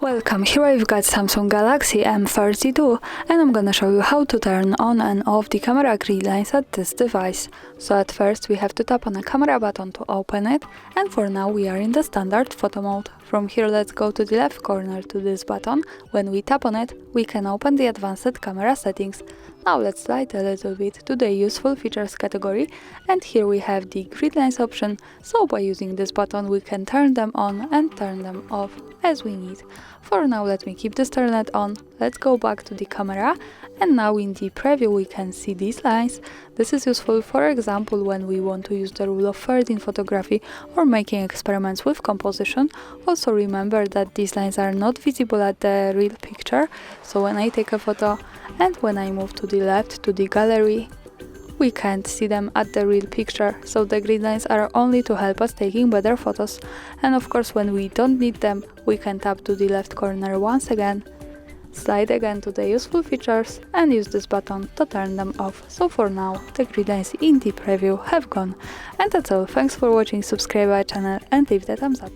Welcome, here I've got Samsung Galaxy M32 and I'm gonna show you how to turn on and off the camera grid lines at this device. So at first we have to tap on the camera button to open it, and for now we are in the standard photo mode. From here let's go to the left corner to this button. When we tap on it, we can open the advanced camera settings. Now let's slide a little bit to the useful features category, and here we have the grid lines option, so by using this button we can turn them on and turn them off as we need. For now let me keep this turnet on, let's go back to the camera, and now in the preview we can see these lines. This is useful for example when we want to use the rule of thirds in photography or making experiments with composition. Also remember that these lines are not visible at the real picture, so when I take a photo and when I move to the left to the gallery, we can't see them at the real picture, so the grid lines are only to help us taking better photos. And of course when we don't need them, we can tap to the left corner once again, slide again to the useful features and use this button to turn them off. So for now, the grid lines in the preview have gone. And that's all, thanks for watching, subscribe our channel and leave the thumbs up.